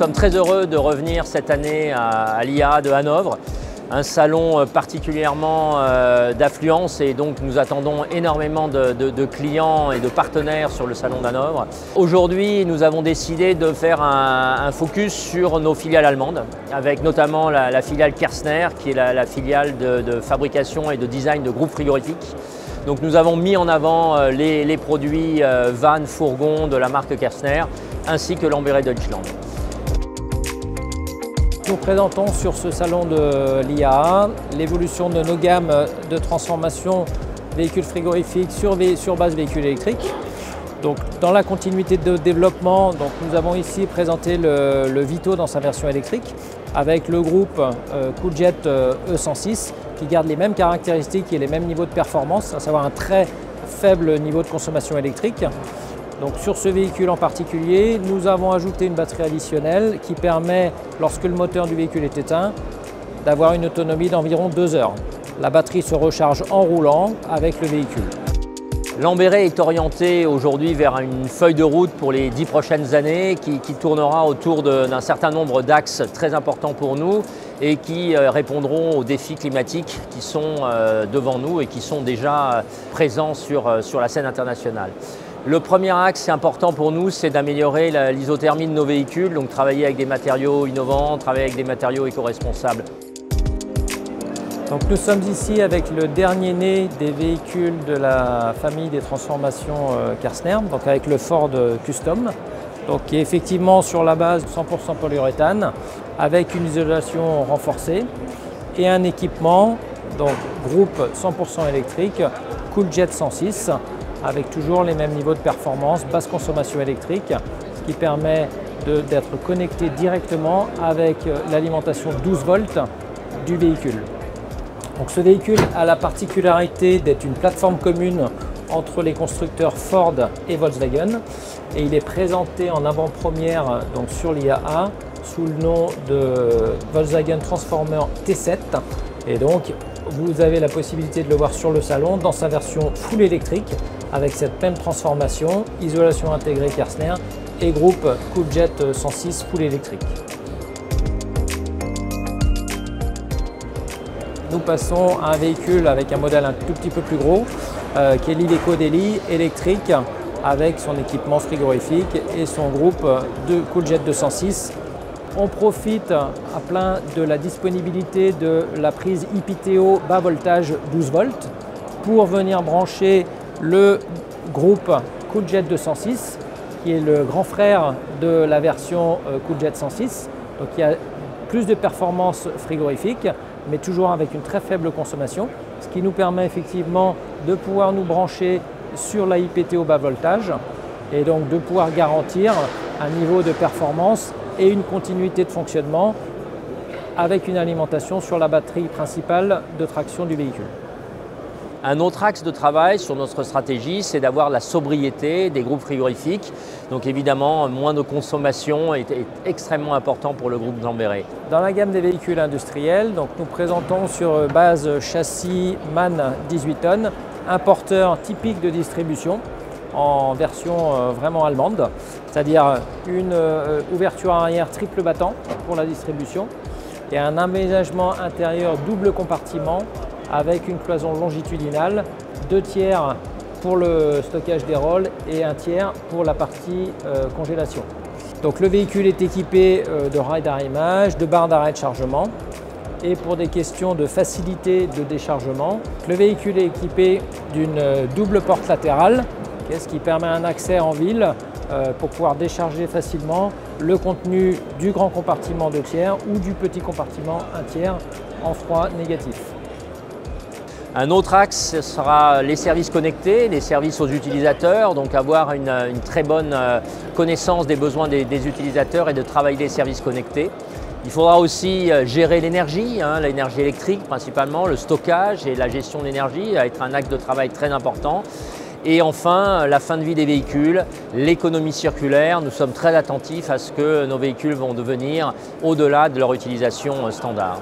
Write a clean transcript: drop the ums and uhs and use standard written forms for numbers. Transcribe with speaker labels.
Speaker 1: sommes très heureux de revenir cette année à l'IAA de Hanovre, un salon particulièrement d'affluence et donc nous attendons énormément de clients et de partenaires sur le salon d'Hanovre. Aujourd'hui, nous avons décidé de faire un focus sur nos filiales allemandes, avec notamment la filiale Kersner, qui est la filiale de fabrication et de design de groupes frigorifiques. Donc nous avons mis en avant les produits vannes, fourgons de la marque Kersner, ainsi que Lamberet Deutschland.
Speaker 2: Nous présentons sur ce salon de l'IAA l'évolution de nos gammes de transformation véhicules frigorifiques sur base véhicules électriques. Donc, dans la continuité de développement, nous avons ici présenté le Vito dans sa version électrique avec le groupe Cooljet E106 qui garde les mêmes caractéristiques et les mêmes niveaux de performance, à savoir un très faible niveau de consommation électrique. Donc, sur ce véhicule en particulier, nous avons ajouté une batterie additionnelle qui permet, lorsque le moteur du véhicule est éteint, d'avoir une autonomie d'environ 2 heures. La batterie se recharge en roulant avec le véhicule.
Speaker 1: Lamberet est orienté aujourd'hui vers une feuille de route pour les 10 prochaines années qui tournera autour d'un certain nombre d'axes très importants pour nous et qui répondront aux défis climatiques qui sont devant nous et qui sont déjà présents sur la scène internationale. Le premier axe important pour nous, c'est d'améliorer l'isothermie de nos véhicules, donc travailler avec des matériaux innovants, travailler avec des matériaux éco-responsables.
Speaker 2: Donc nous sommes ici avec le dernier né des véhicules de la famille des transformations Kersner, donc avec le Ford Custom, donc qui est effectivement sur la base 100% polyuréthane, avec une isolation renforcée et un équipement, donc groupe 100% électrique, Cooljet 106, avec toujours les mêmes niveaux de performance, basse consommation électrique, ce qui permet d'être connecté directement avec l'alimentation 12 volts du véhicule. Donc ce véhicule a la particularité d'être une plateforme commune entre les constructeurs Ford et Volkswagen et il est présenté en avant-première sur l'IAA sous le nom de Volkswagen Transformer T7 et donc vous avez la possibilité de le voir sur le salon dans sa version full électrique avec cette même transformation, isolation intégrée Kersner et groupe Cooljet 106 full électrique. Nous passons à un véhicule avec un modèle un tout petit peu plus gros qui est l'Iveco Daily électrique avec son équipement frigorifique et son groupe de Cooljet 206. On profite à plein de la disponibilité de la prise IPTO bas voltage 12 volts pour venir brancher le groupe Cooljet 206 qui est le grand frère de la version Cooljet 106, donc il y a plus de performance frigorifique mais toujours avec une très faible consommation, ce qui nous permet effectivement de pouvoir nous brancher sur la IPTO bas voltage et donc de pouvoir garantir un niveau de performance et une continuité de fonctionnement avec une alimentation sur la batterie principale de traction du véhicule.
Speaker 1: Un autre axe de travail sur notre stratégie, c'est d'avoir la sobriété des groupes frigorifiques. Donc évidemment, moins de consommation est extrêmement important pour le groupe Lamberet.
Speaker 2: Dans la gamme des véhicules industriels, nous présentons sur base châssis MAN 18 tonnes un porteur typique de distribution en version vraiment allemande, c'est-à-dire une ouverture arrière triple battant pour la distribution et un aménagement intérieur double compartiment avec une cloison longitudinale, 2 tiers pour le stockage des rôles et 1 tiers pour la partie congélation. Donc le véhicule est équipé de rails d'arrimage, de barres d'arrêt de chargement et pour des questions de facilité de déchargement, le véhicule est équipé d'une double porte latérale, ce qui permet un accès en ville pour pouvoir décharger facilement le contenu du grand compartiment 2 tiers ou du petit compartiment 1 tiers en froid négatif.
Speaker 1: Un autre axe, ce sera les services connectés, les services aux utilisateurs, donc avoir une très bonne connaissance des besoins des utilisateurs et de travailler les services connectés. Il faudra aussi gérer l'énergie, l'énergie électrique principalement, le stockage et la gestion de l'énergie va être un axe de travail très important. Et enfin, la fin de vie des véhicules, l'économie circulaire. Nous sommes très attentifs à ce que nos véhicules vont devenir au-delà de leur utilisation standard.